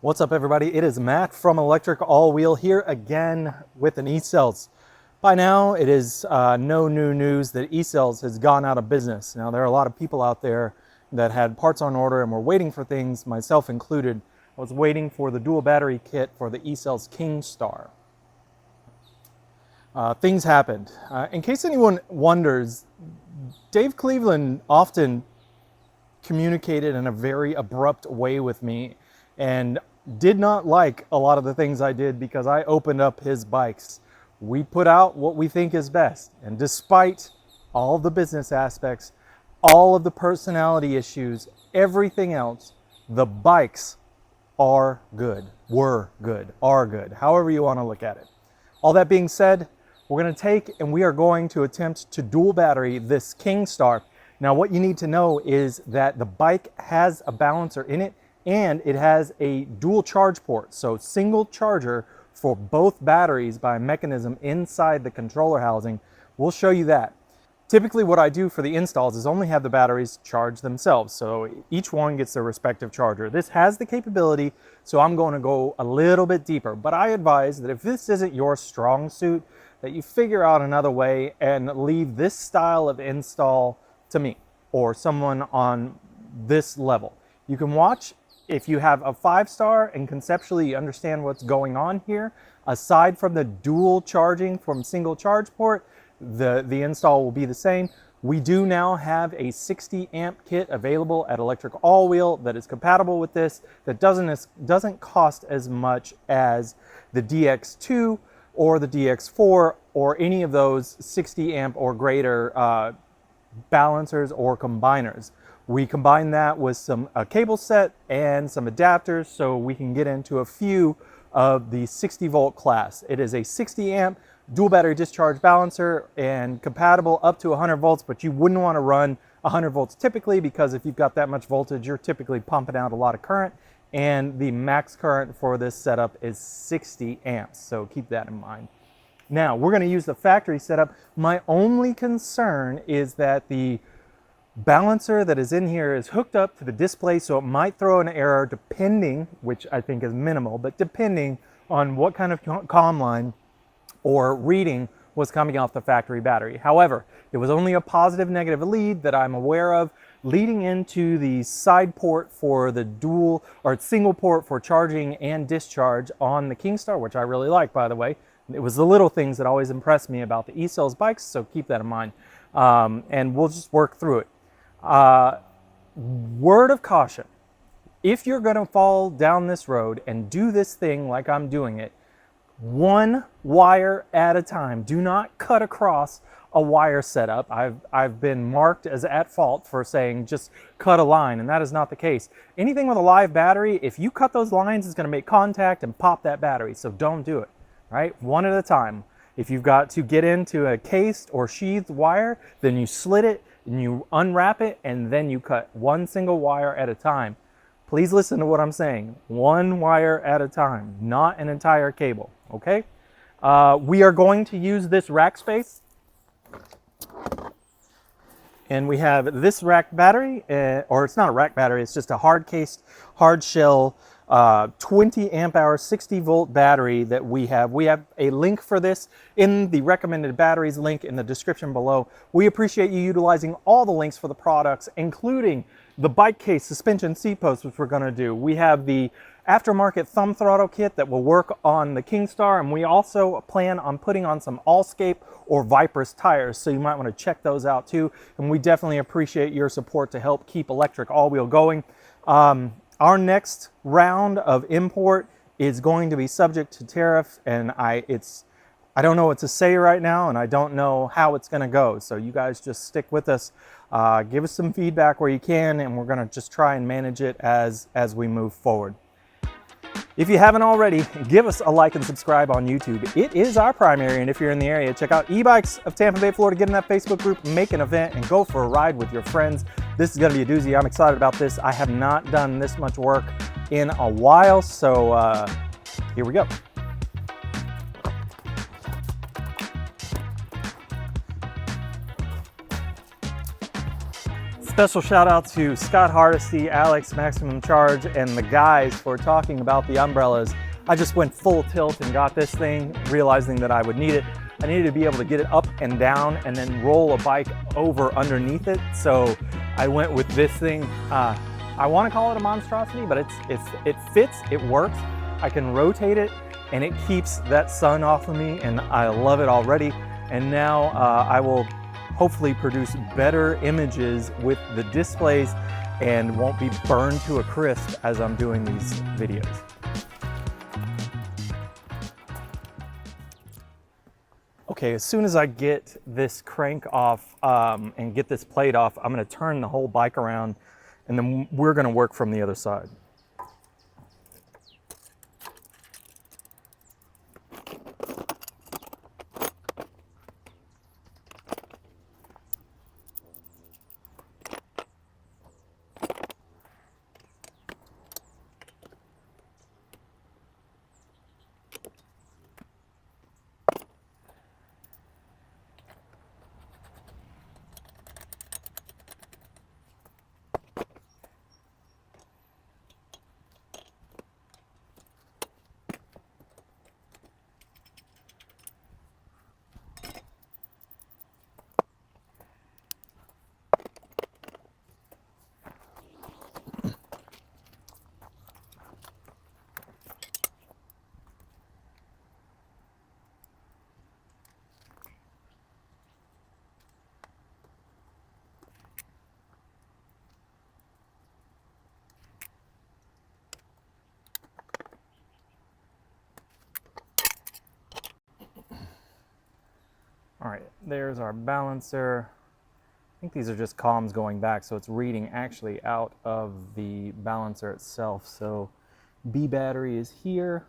What's up, everybody? It is Matt from Electric All Wheel here again with an eCells. By now, it is no new news that eCells has gone out of business. Now, there are a lot of people out there that had parts on order and were waiting for things, myself included. I was waiting for the dual battery kit for the eCells Kingstar. Things happened. In case anyone wonders, Dave Cleveland often communicated in a very abrupt way with me and did not like a lot of the things I did because I opened up his bikes. We put out what we think is best, and despite all the business aspects, all of the personality issues, everything else, the bikes are good, were good, are good, however you want to look at it. All that being said, we're going to take and we are going to attempt to dual battery this Kingstar. Now, what you need to know is that the bike has a balancer in it, and it has a dual charge port, so single charger for both batteries by a mechanism inside the controller housing. We'll show you that. Typically what I do for the installs is only have the batteries charge themselves, so each one gets their respective charger. This has the capability, so I'm going to go a little bit deeper, but I advise that if this isn't your strong suit, that you figure out another way and leave this style of install to me or someone on this level. You can watch. If you have a 5-star and conceptually you understand what's going on here, aside from the dual charging from single charge port, the install will be the same. We do now have a 60 amp kit available at Electric All Wheel that is compatible with this, that doesn't cost as much as the DX2 or the DX4 or any of those 60 amp or greater balancers or combiners. We combine that with a cable set and some adapters so we can get into a few of the 60 volt class. It is a 60 amp dual battery discharge balancer and compatible up to 100 volts, but you wouldn't want to run 100 volts typically, because if you've got that much voltage, you're typically pumping out a lot of current, and the max current for this setup is 60 amps, so keep that in mind. Now, we're going to use the factory setup. My only concern is that the balancer that is in here is hooked up to the display, so it might throw an error depending, which I think is minimal, but depending on what kind of comm line or reading was coming off the factory battery. However, it was only a positive negative lead that I'm aware of leading into the side port for the dual or single port for charging and discharge on the Kingstar, which I really like, by the way. It was the little things that always impressed me about the eCells bikes, so keep that in mind. And we'll just work through it. Word of caution, if you're going to fall down this road and do this thing like I'm doing it, one wire at a time. Do not cut across a wire setup. I've been marked as at fault for saying just cut a line, and that is not the case. Anything with a live battery, if you cut those lines, it's going to make contact and pop that battery, so don't do it, right? One at a time. If you've got to get into a cased or sheathed wire, then you slit it and you unwrap it, and then you cut one single wire at a time. Please listen to what I'm saying. One wire at a time, not an entire cable, okay? We are going to use this rack space. And we have this rack battery, or it's not a rack battery, it's just a hard-cased, hard-shell 20 amp hour 60 volt battery that we have. We have a link for this in the recommended batteries link in the description below. We appreciate you utilizing all the links for the products, including the bike case suspension seat post, which we're going to do. We have the Aftermarket thumb throttle kit that will work on the Kingstar, and we also plan on putting on some Allscape or Viper's tires, so you might want to check those out too. And we definitely appreciate your support to help keep Electric All Wheel going. Our next round of import is going to be subject to tariff, and I don't know what to say right now, and I don't know how it's going to go. So you guys just stick with us. Give us some feedback where you can, and we're going to just try and manage it as we move forward. If you haven't already, give us a like and subscribe on YouTube. It is our primary, and if you're in the area, check out E-Bikes of Tampa Bay, Florida. Get in that Facebook group, make an event, and go for a ride with your friends. This is going to be a doozy. I'm excited about this. I have not done this much work in a while, so here we go. Special shout out to Scott Hardesty, Alex, Maximum Charge, and the guys for talking about the umbrellas. I just went full tilt and got this thing, realizing that I would need it. I needed to be able to get it up and down and then roll a bike over underneath it. So I went with this thing. I want to call it a monstrosity, but it fits, it works. I can rotate it and it keeps that sun off of me, and I love it already. And now I will hopefully produce better images with the displays and won't be burned to a crisp as I'm doing these videos. Okay, as soon as I get this crank off and get this plate off, I'm gonna turn the whole bike around and then we're gonna work from the other side. All right, there's our balancer. I think these are just columns going back, so it's reading actually out of the balancer itself. So B battery is here.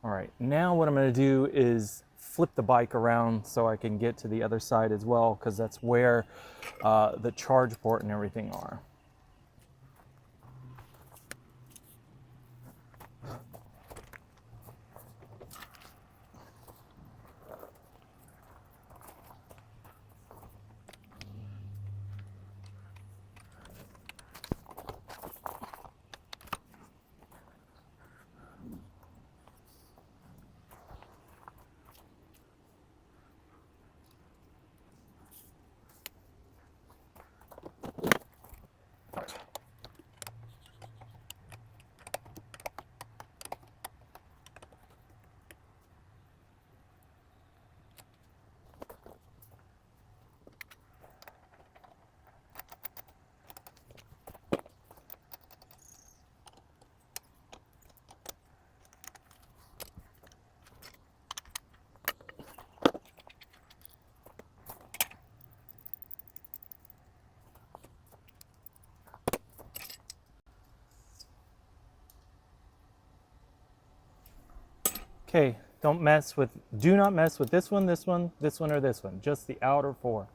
All right, now what I'm gonna do is flip the bike around so I can get to the other side as well, because that's where the charge port and everything are. Okay, do not mess with this one, this one, this one, or this one, just the outer four.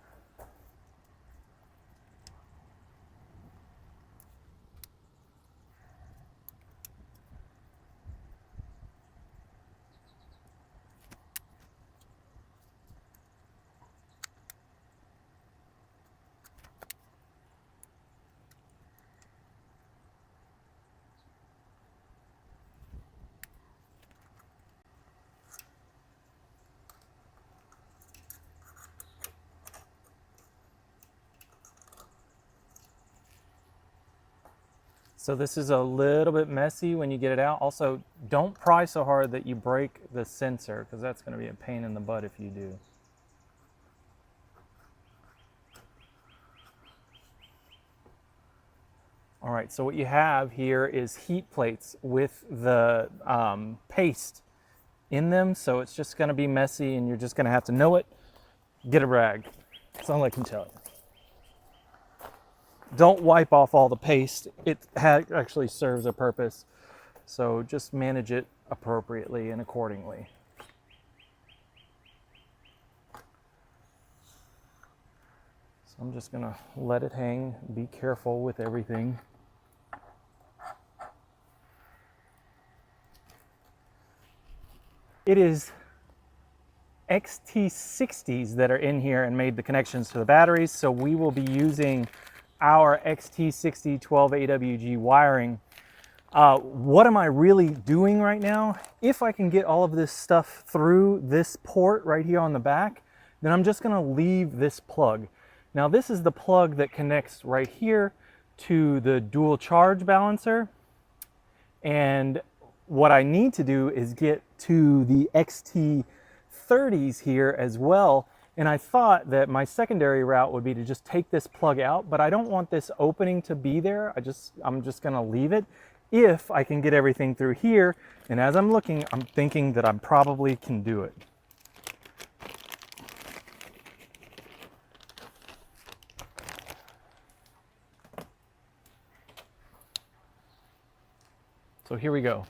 So this is a little bit messy when you get it out. Also, don't pry so hard that you break the sensor, because that's going to be a pain in the butt if you do. All right, so what you have here is heat plates with the paste in them, so it's just going to be messy and you're just going to have to know it. Get a rag. That's all I can tell you. Don't wipe off all the paste. It actually serves a purpose. So just manage it appropriately and accordingly. So I'm just gonna let it hang. Be careful with everything. It is XT60s that are in here and made the connections to the batteries. So we will be using our XT60 12 AWG wiring. What am I really doing right now? If I can get all of this stuff through this port right here on the back, then I'm just gonna leave this plug. Now this is the plug that connects right here to the dual charge balancer. And what I need to do is get to the XT30s here as well. And I thought that my secondary route would be to just take this plug out, but I don't want this opening to be there. I'm just gonna leave it if I can get everything through here. And as I'm looking, I'm thinking that I probably can do it. So here we go.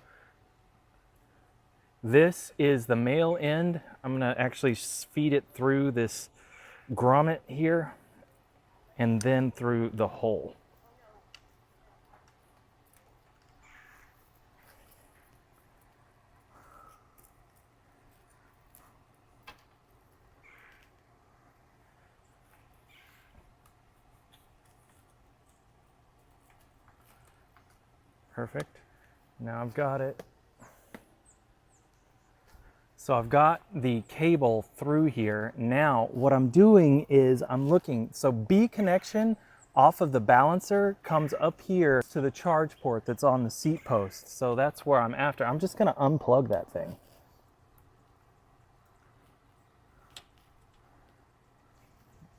This is the male end. I'm gonna actually feed it through this grommet here and then through the hole. Perfect. Now I've got it. So I've got the cable through here. Now what I'm doing is I'm looking, so B connection off of the balancer comes up here to the charge port that's on the seat post. So that's where I'm after. I'm just gonna unplug that thing.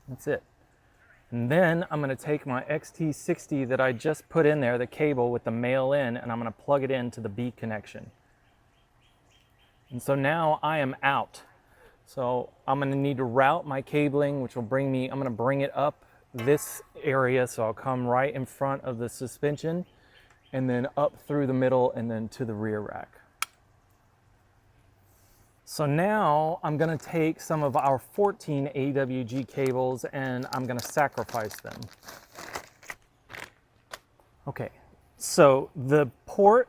That's it. And then I'm gonna take my XT60 that I just put in there, the cable with the male in, and I'm gonna plug it into the B connection. And so now I am out. So I'm gonna need to route my cabling, which will bring me, I'm gonna bring it up this area. So I'll come right in front of the suspension and then up through the middle and then to the rear rack. So now I'm gonna take some of our 14 AWG cables and I'm gonna sacrifice them. Okay, so the port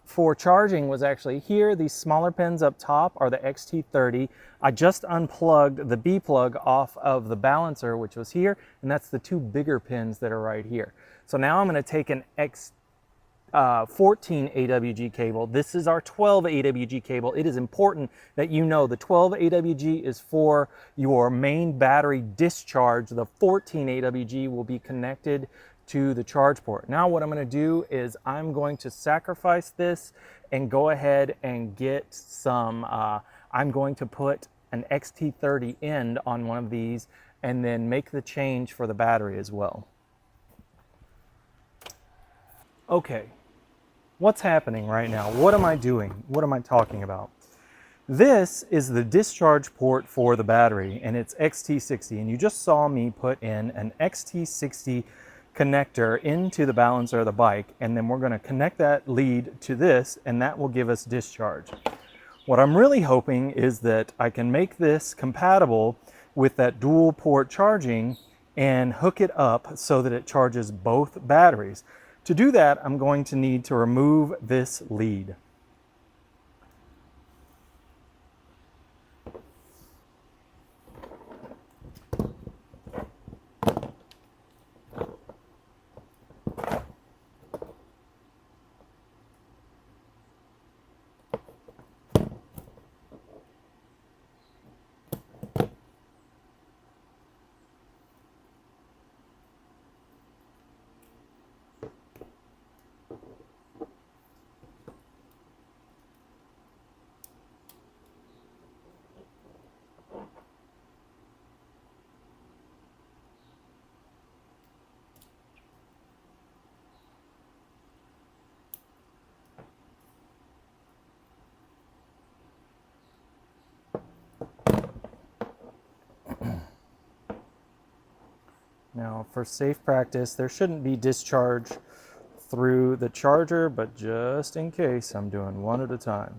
for charging was actually here. These smaller pins up top are the XT30. I just unplugged the B plug off of the balancer, which was here, and that's the two bigger pins that are right here. So now I'm gonna take an 14 AWG cable. This is our 12 AWG cable. It is important that you know the 12 AWG is for your main battery discharge. The 14 AWG will be connected to the charge port. Now what I'm going to do is I'm going to sacrifice this and go ahead and get some, I'm going to put an XT30 end on one of these and then make the change for the battery as well. Okay. What's happening right now? What am I doing? What am I talking about? This is the discharge port for the battery and it's XT60, and you just saw me put in an XT60 connector into the balancer of the bike, and then we're going to connect that lead to this and that will give us discharge. What I'm really hoping is that I can make this compatible with that dual port charging and hook it up so that it charges both batteries. To do that, I'm going to need to remove this lead. Now, for safe practice, there shouldn't be discharge through the charger, but just in case, I'm doing one at a time.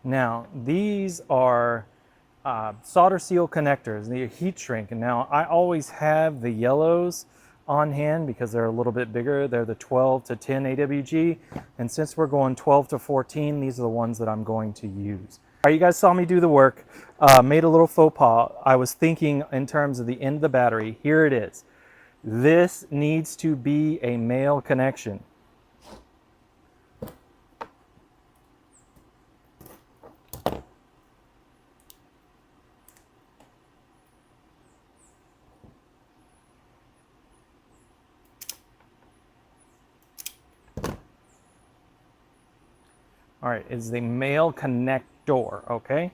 Now, these are solder seal connectors, the heat shrink. And now I always have the yellows on hand because they're a little bit bigger. They're the 12 to 10 AWG. And since we're going 12 to 14, these are the ones that I'm going to use. All right, you guys saw me do the work, made a little faux pas. I was thinking in terms of the end of the battery. Here it is. This needs to be a male connection. All right, is the male connector, okay?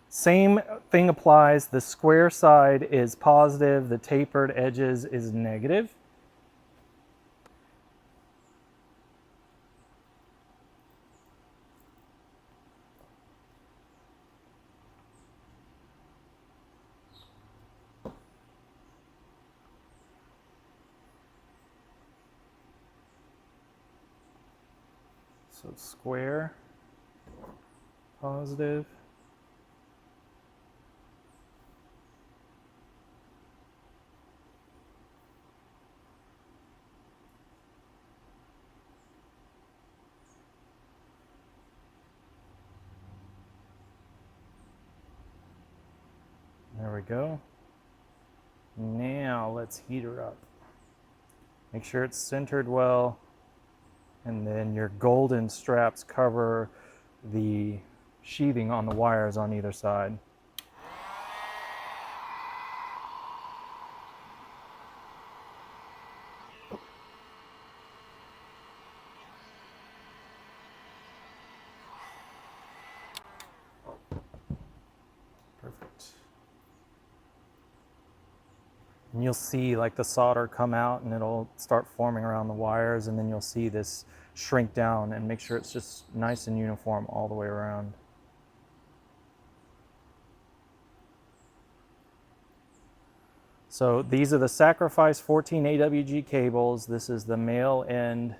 Same thing applies. The square side is positive, the tapered edges is negative. So square, positive. There we go. Now let's heat her up. Make sure it's centered well, and then your golden straps cover the sheathing on the wires on either side. Perfect. And you'll see like the solder come out and it'll start forming around the wires, and then you'll see this shrink down, and make sure it's just nice and uniform all the way around. So these are the Sacrifice 14 AWG cables. This is the male end.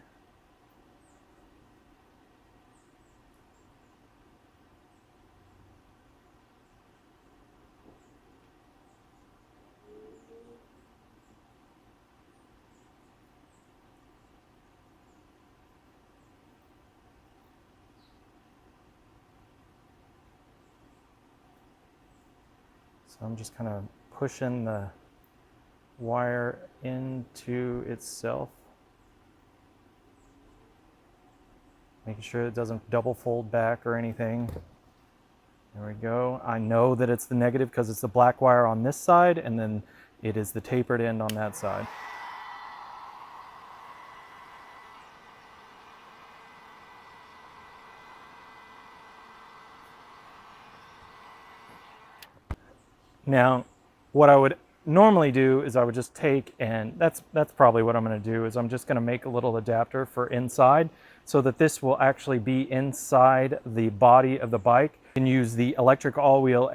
So I'm just kind of pushing the wire into itself, making sure it doesn't double fold back or anything. There we go. I know that it's the negative because it's the black wire on this side, and then it is the tapered end on that side. Now, what I would normally do is I would just take, and that's probably what I'm going to do, is I'm just going to make a little adapter for inside so that this will actually be inside the body of the bike. You can use the electric all-wheel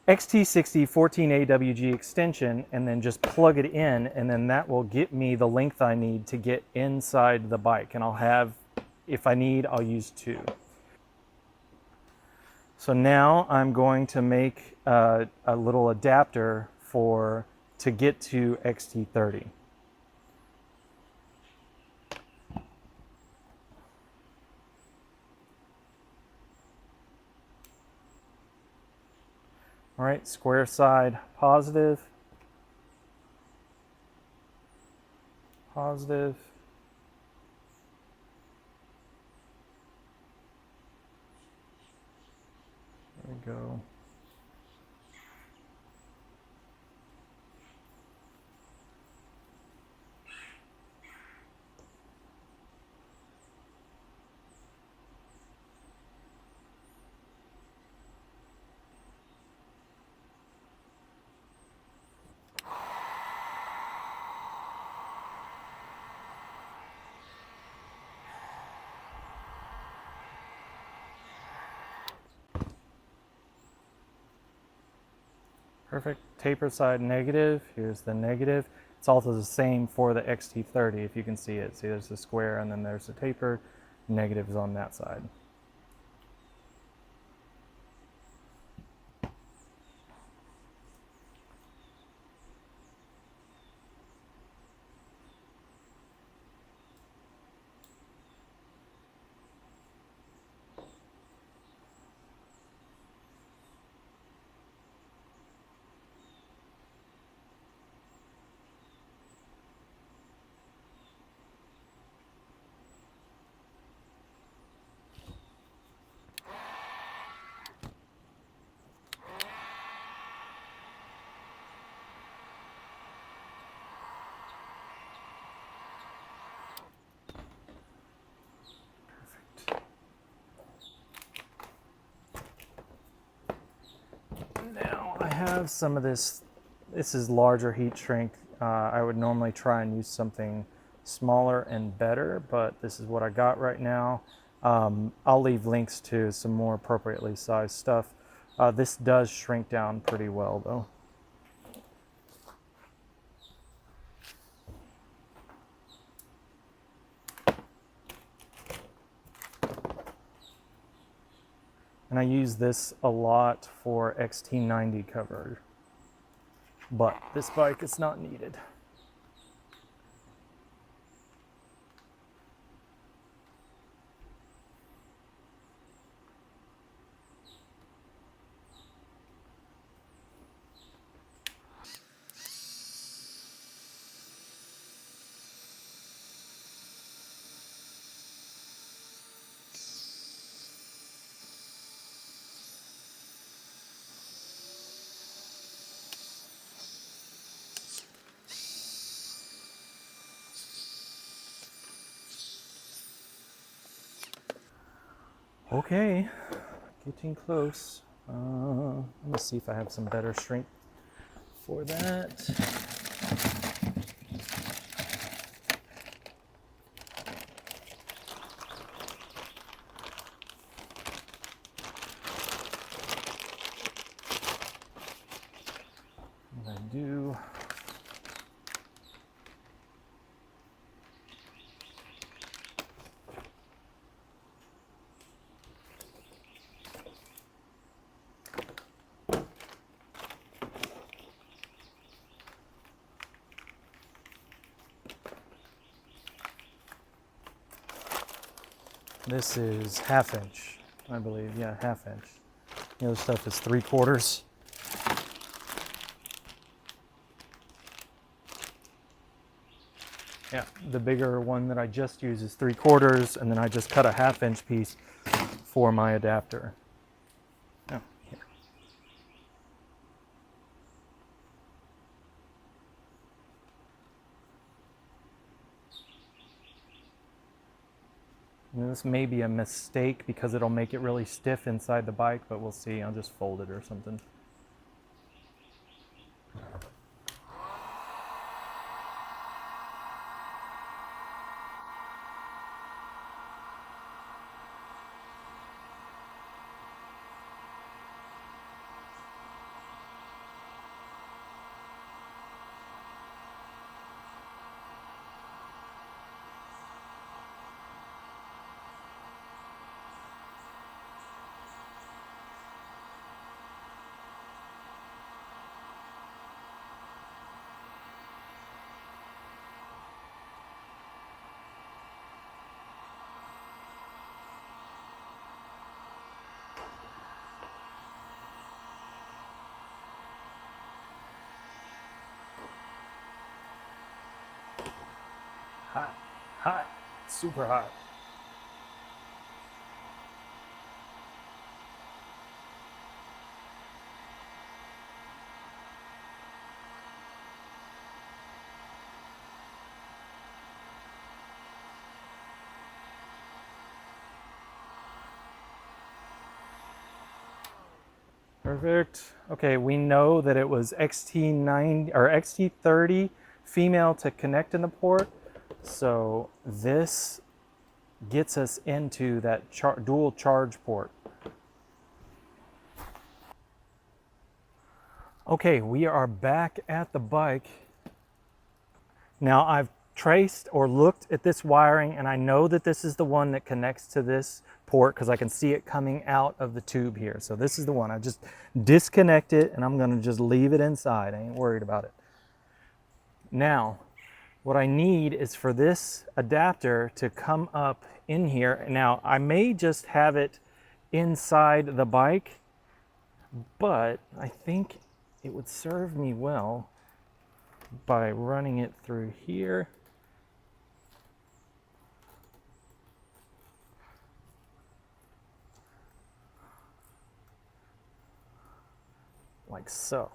XT60 14 AWG extension and then just plug it in, and then that will get me the length I need to get inside the bike. And I'll have, if I need, I'll use two. So now I'm going to make a little adapter to get to XT30. All right, square side positive, positive. There we go. Perfect. Taper side negative. Here's the negative. It's also the same for the XT30, if you can see it. See, there's the square and then there's the taper. Negative is on that side. have some of this. This is larger heat shrink. I would normally try and use something smaller and better, but this is what I got right now. I'll leave links to some more appropriately sized stuff. This does shrink down pretty well though. And I use this a lot for XT90 cover, but this bike is not needed. Okay, getting close. Let me see if I have some better shrink for that. What I do. This is 1/2 inch, I believe. Yeah, 1/2 inch. The other stuff is 3/4. Yeah, the bigger one that I just use is 3/4, and then I just cut a 1/2 inch piece for my adapter. Oh, here. And this may be a mistake because it'll make it really stiff inside the bike, but we'll see. I'll just fold it or something. Hot, hot, super hot. Perfect. Okay, we know that it was XT9 or XT30 female to connect in the port. So this gets us into that dual charge port. Okay, we are back at the bike. Now I've traced or looked at this wiring, and I know that this is the one that connects to this port because I can see it coming out of the tube here. So this is the one. I just disconnect it and I'm going to just leave it inside. I ain't worried about it. Now, what I need is for this adapter to come up in here. Now, I may just have it inside the bike, but I think it would serve me well by running it through here. Like so.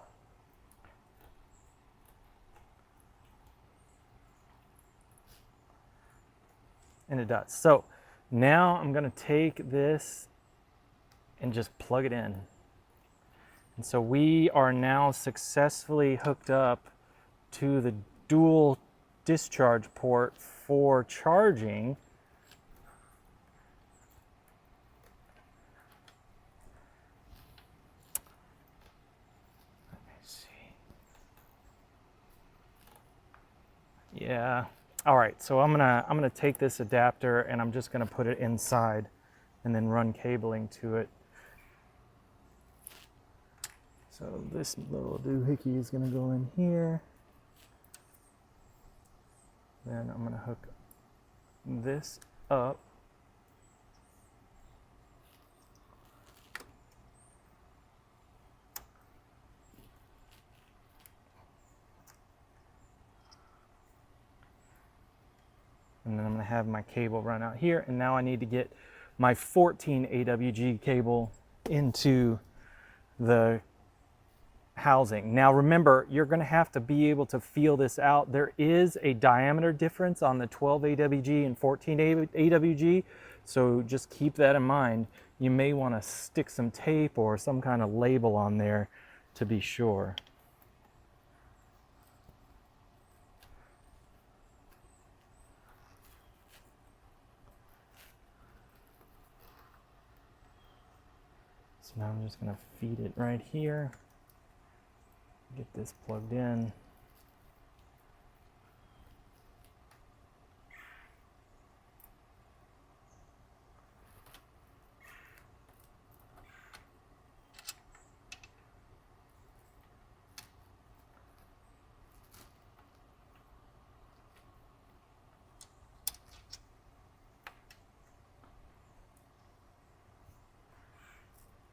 And it does. So now I'm going to take this and just plug it in. And so we are now successfully hooked up to the dual discharge port for charging. Let me see. Yeah. All right, so I'm gonna take this adapter and I'm just gonna put it inside and then run cabling to it. So this little doohickey is gonna go in here. Then I'm gonna hook this up. And then I'm gonna have my cable run out here. And now I need to get my 14 AWG cable into the housing. Now remember, you're going to have to be able to feel this out. There is a diameter difference on the 12 AWG and 14 AWG, so just keep that in mind. You may want to stick some tape or some kind of label on there to be sure. So now I'm just going to feed it right here. Get this plugged in.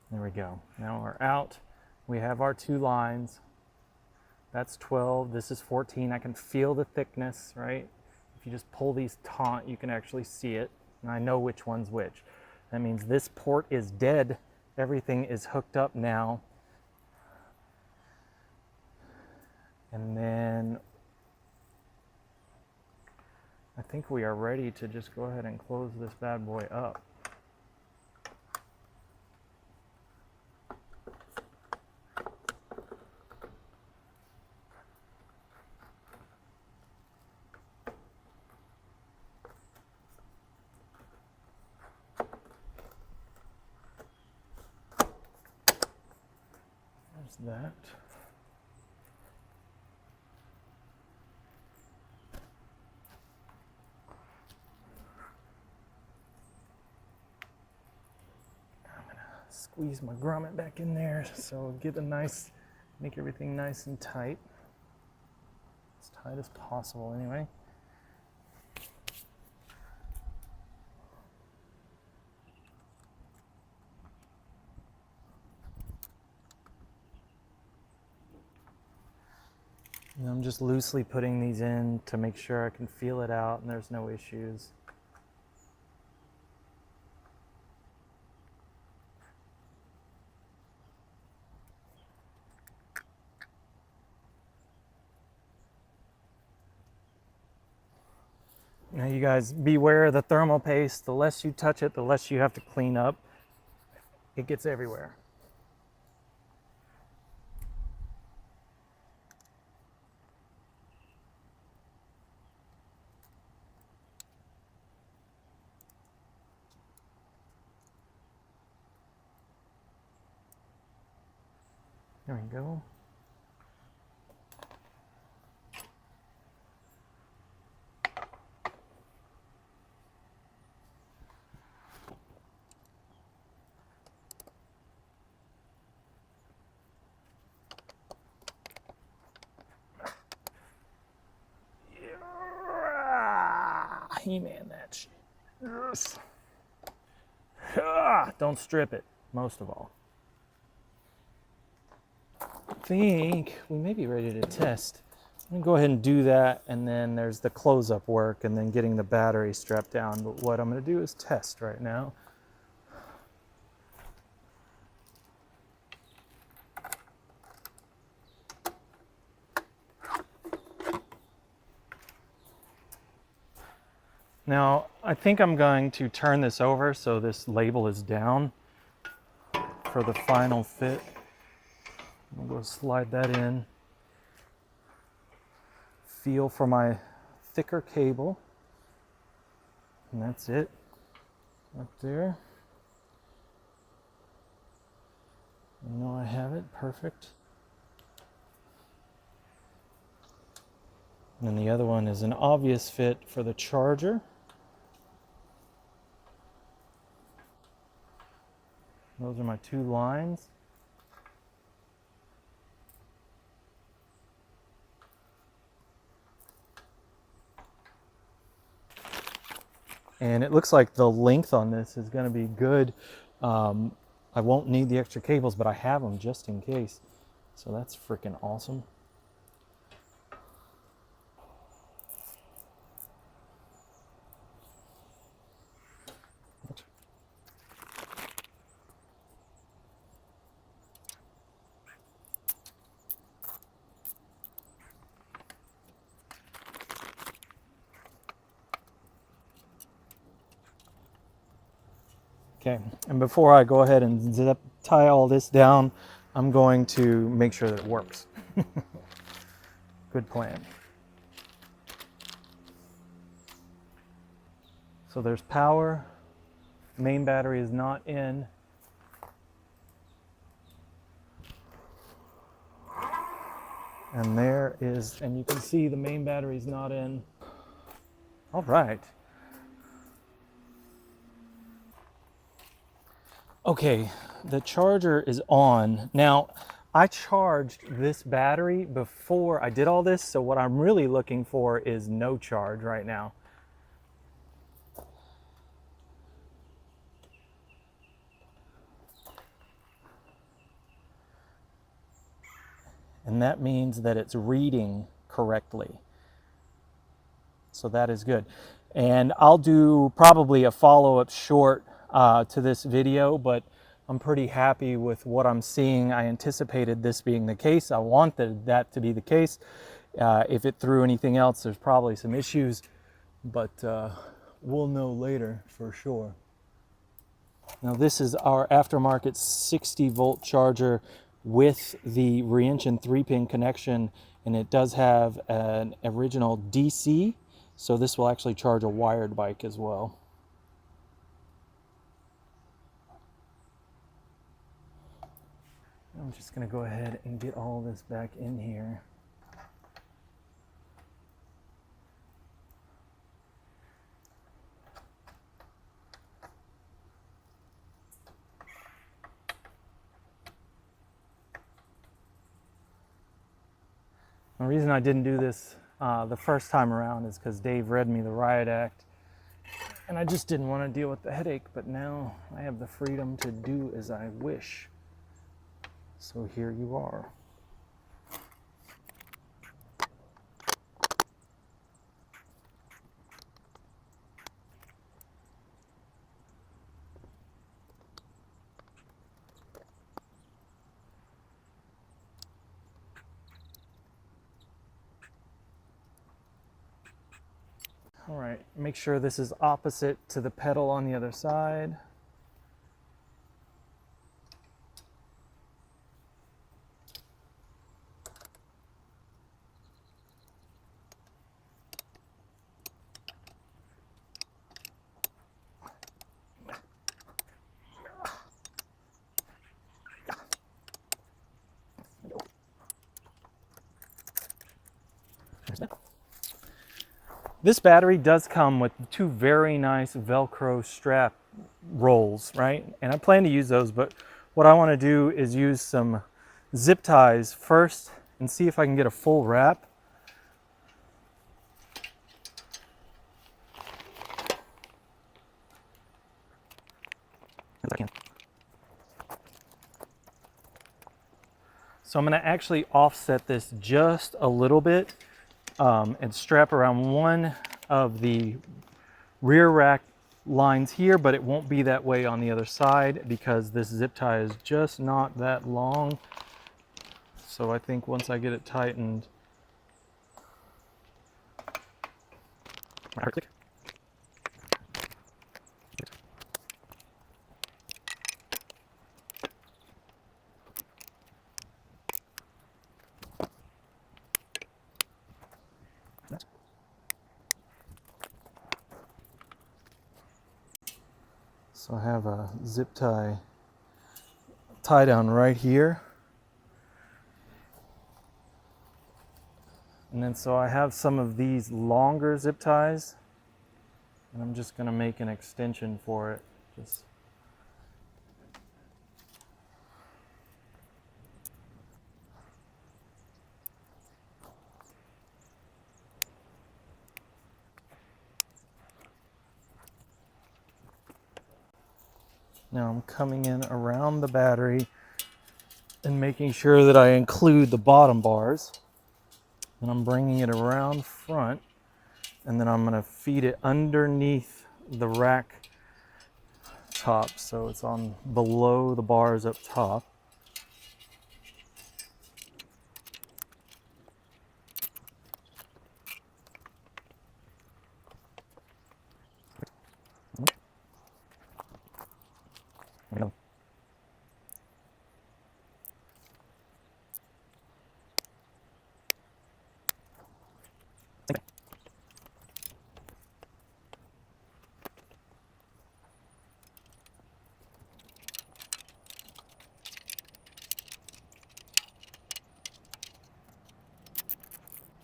There we go. Now we're out. We have our two lines. That's 12, this is 14. I can feel the thickness, right? If you just pull these taut, you can actually see it. And I know which one's which. That means this port is dead. Everything is hooked up now. And then I think we are ready to just go ahead and close this bad boy up. That. I'm gonna squeeze my grommet back in there so get a nice, make everything nice and tight. As tight as possible anyway. And I'm just loosely putting these in to make sure I can feel it out and there's no issues. Now you guys beware of the thermal paste. The less you touch it, the less you have to clean up. It gets everywhere. There we go. He-Man that shit. Yes. Don't strip it, most of all. I think we may be ready to test. I'm gonna go ahead and do that, and then there's the close-up work and then getting the battery strapped down. But what I'm gonna do is test right now. Now, I think I'm going to turn this over so this label is down for the final fit. I'm going to slide that in. Feel for my thicker cable. And that's it. Up there. You know I have it. Perfect. And then the other one is an obvious fit for the charger. Those are my two lines. And it looks like the length on this is going to be good. I won't need the extra cables, but I have them just in case. So that's freaking awesome. Okay, and before I go ahead and tie all this down, I'm going to make sure that it works. Good plan. So there's power, main battery is not in. And there is, and you can see the main battery is not in. All right. Okay, the charger is on. Now, I charged this battery before I did all this, so what I'm really looking for is no charge right now. And that means that it's reading correctly. So that is good. And I'll do probably a follow-up short to this video, but I'm pretty happy with what I'm seeing. I anticipated this being the case. I wanted that to be the case. If it threw anything else, there's probably some issues, but we'll know later for sure. Now this is our aftermarket 60 volt charger with the Reassembling 3-pin connection, and it does have an original DC, so this will actually charge a wired bike as well. I'm just going to go ahead and get all this back in here. The reason I didn't do this the first time around is because Dave read me the riot act, and I just didn't want to deal with the headache, but now I have the freedom to do as I wish. So here you are. All right, make sure this is opposite to the pedal on the other side. This battery does come with two very nice Velcro strap rolls, right? And I plan to use those, but what I want to do is use some zip ties first and see if I can get a full wrap. So I'm going to actually offset this just a little bit and strap around one of the rear rack lines here, but it won't be that way on the other side because this zip tie is just not that long. So I think once I get it tightened, So I have a zip tie down right here. And then so I have some of these longer zip ties, and I'm just going to make an extension for it. Now I'm coming in around the battery and making sure that I include the bottom bars. And I'm bringing it around front, and then I'm going to feed it underneath the rack top, so it's on below the bars up top.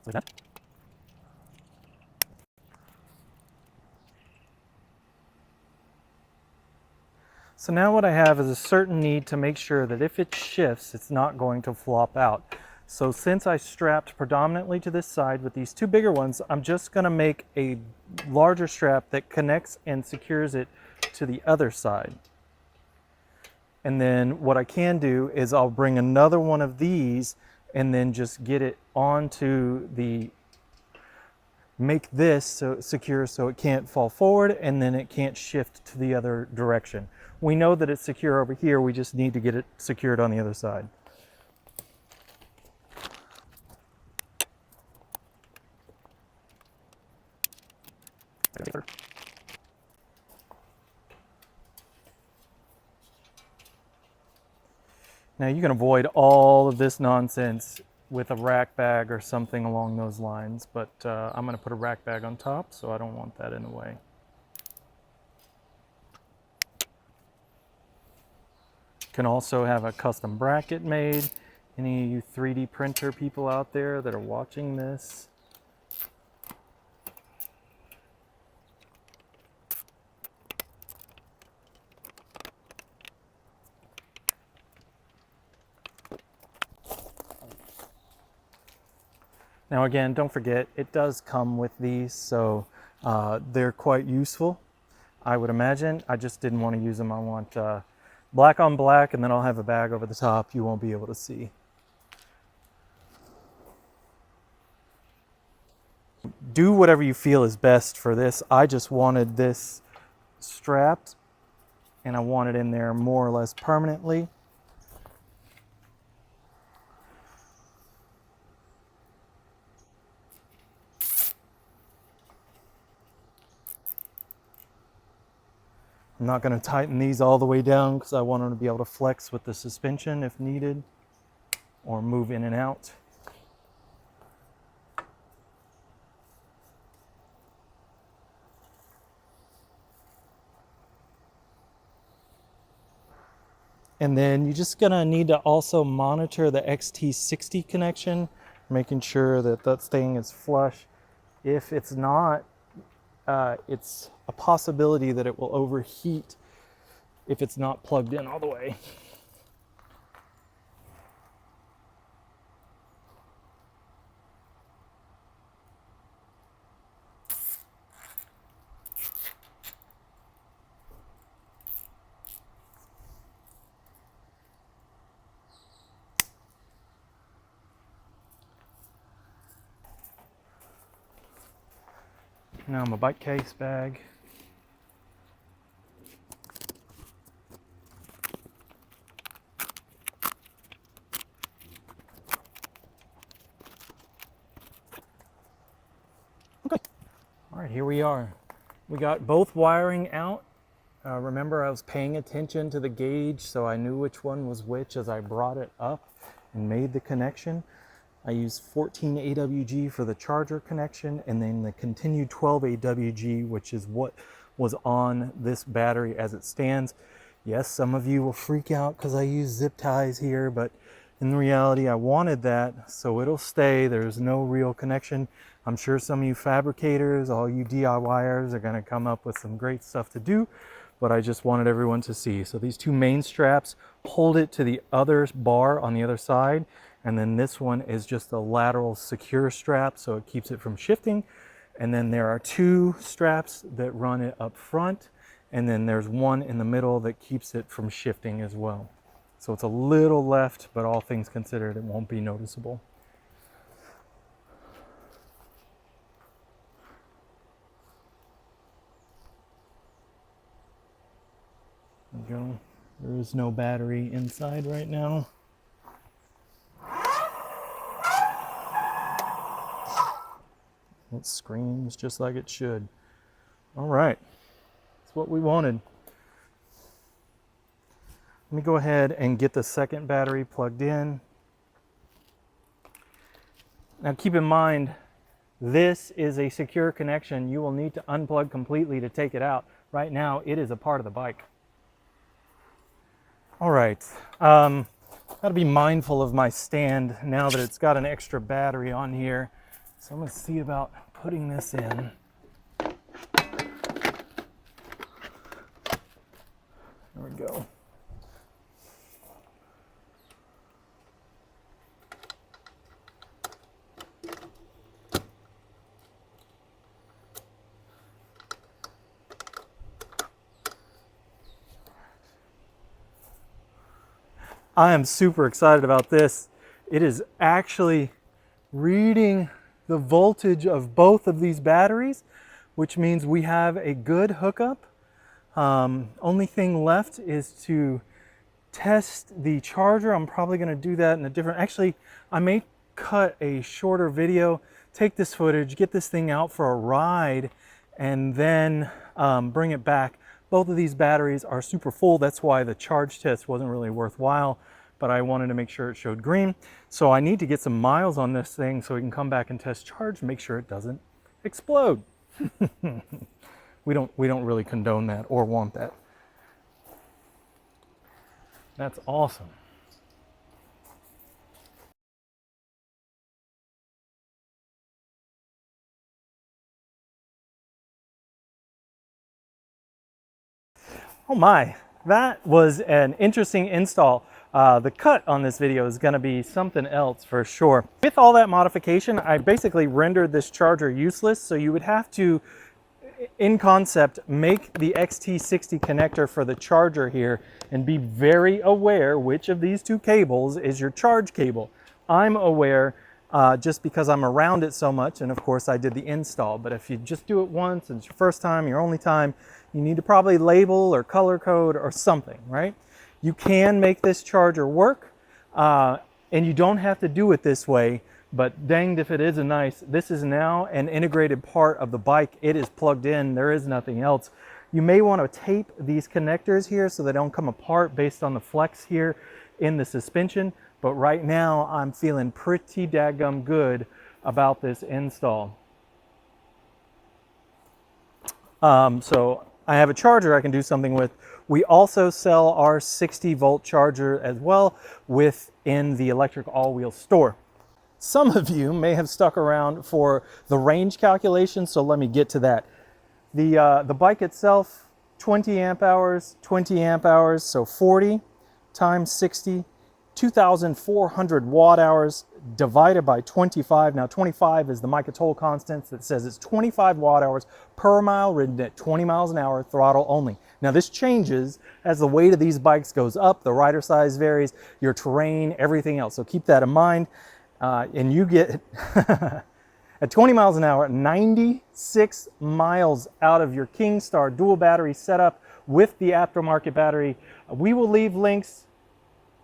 Like that. So now what I have is a certain need to make sure that if it shifts, it's not going to flop out. So since I strapped predominantly to this side with these two bigger ones, I'm just going to make a larger strap that connects and secures it to the other side. And then what I can do is I'll bring another one of these and then just get it onto the, make this so secure so it can't fall forward and then it can't shift to the other direction. We know that it's secure over here, we just need to get it secured on the other side. Now you can avoid all of this nonsense with a rack bag or something along those lines, but I'm going to put a rack bag on top, so I don't want that in the way. You can also have a custom bracket made. Any of you 3D printer people out there that are watching this, now again, don't forget, it does come with these, so they're quite useful, I would imagine. I just didn't want to use them. I want black on black, and then I'll have a bag over the top you won't be able to see. Do whatever you feel is best for this. I just wanted this strapped, and I want it in there more or less permanently. I'm not going to tighten these all the way down because I want them to be able to flex with the suspension if needed, or move in and out. And then you're just going to need to also monitor the XT60 connection, making sure that that thing is flush. If it's not, it's a possibility that it will overheat if it's not plugged in all the way. Now my bike case bag. Okay. All right, here we are. We got both wiring out. Remember, I was paying attention to the gauge, so I knew which one was which as I brought it up and made the connection. I used 14 AWG for the charger connection, and then the continued 12 AWG, which is what was on this battery as it stands. Yes, some of you will freak out because I use zip ties here, but in reality, I wanted that, so it'll stay. There's no real connection. I'm sure some of you fabricators, all you DIYers are gonna come up with some great stuff to do, but I just wanted everyone to see. So these two main straps hold it to the other bar on the other side, and then this one is just a lateral secure strap, so it keeps it from shifting. And then there are two straps that run it up front, and then there's one in the middle that keeps it from shifting as well. So it's a little left, but all things considered, it won't be noticeable. There we go. There is no battery inside right now. It screams just like it should. All right, that's what we wanted. Let me go ahead and get the second battery plugged in. Now keep in mind, this is a secure connection. You will need to unplug completely to take it out. Right now, it is a part of the bike. All right, gotta be mindful of my stand now that it's got an extra battery on here. So I'm gonna see about putting this in. There we go. I am super excited about this. It is actually reading the voltage of both of these batteries, which means we have a good hookup. Only thing left is to test the charger. I'm probably going to do that in a different, actually I may cut a shorter video, take this footage, get this thing out for a ride, and then bring it back. Both of these batteries are super full. That's why the charge test wasn't really worthwhile, but I wanted to make sure it showed green. So I need to get some miles on this thing so we can come back and test charge, make sure it doesn't explode. We don't really condone that or want that. That's awesome. Oh my, that was an interesting install. The cut on this video is going to be something else for sure. With all that modification, I basically rendered this charger useless, so you would have to, in concept, make the XT60 connector for the charger here and be very aware which of these two cables is your charge cable. I'm aware just because I'm around it so much, and of course I did the install, but if you just do it once and it's your first time, your only time, you need to probably label or color code or something, right? You can make this charger work, and you don't have to do it this way, but danged if it isn't nice. This is now an integrated part of the bike. It is plugged in, there is nothing else. You may want to tape these connectors here so they don't come apart based on the flex here in the suspension, but right now I'm feeling pretty daggum good about this install. So I have a charger I can do something with. We also sell our 60-volt charger as well within the Electric All-Wheel store. Some of you may have stuck around for the range calculation, so let me get to that. The bike itself, 20 amp hours, so 40 times 60, 2,400 watt hours divided by 25. Now 25 is the Mica toll constant that says it's 25 watt hours per mile ridden at 20 miles an hour, throttle only. Now this changes as the weight of these bikes goes up, the rider size varies, your terrain, everything else. So keep that in mind. And you get, at 20 miles an hour, 96 miles out of your Kingstar dual battery setup with the aftermarket battery. We will leave links,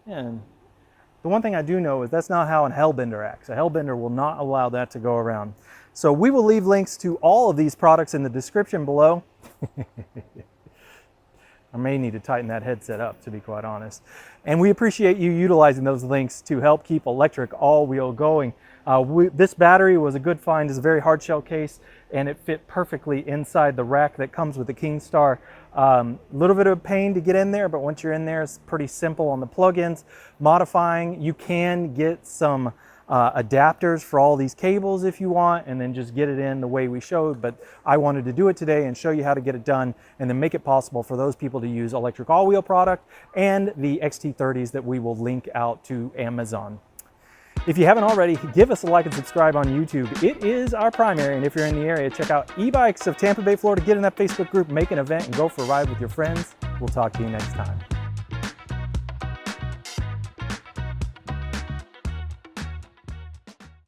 and the one thing I do know is that's not how a Hellbender acts. A Hellbender will not allow that to go around. So we will leave links to all of these products in the description below. I may need to tighten that headset up, to be quite honest. And we appreciate you utilizing those links to help keep Electric All-Wheel going. This battery was a good find. It's a very hard shell case, and it fit perfectly inside the rack that comes with the Kingstar. Little bit of a pain to get in there, but once you're in there, it's pretty simple on the plugins. Modifying, you can get some adapters for all these cables if you want, and then just get it in the way we showed. But I wanted to do it today and show you how to get it done, and then make it possible for those people to use electric all-wheel product and the XT30s that we will link out to Amazon. If you haven't already, give us a like and subscribe on YouTube. It is our primary, and if you're in the area, check out e-bikes of Tampa Bay, Florida. Get in that Facebook group, make an event, and go for a ride with your friends. We'll talk to you next time.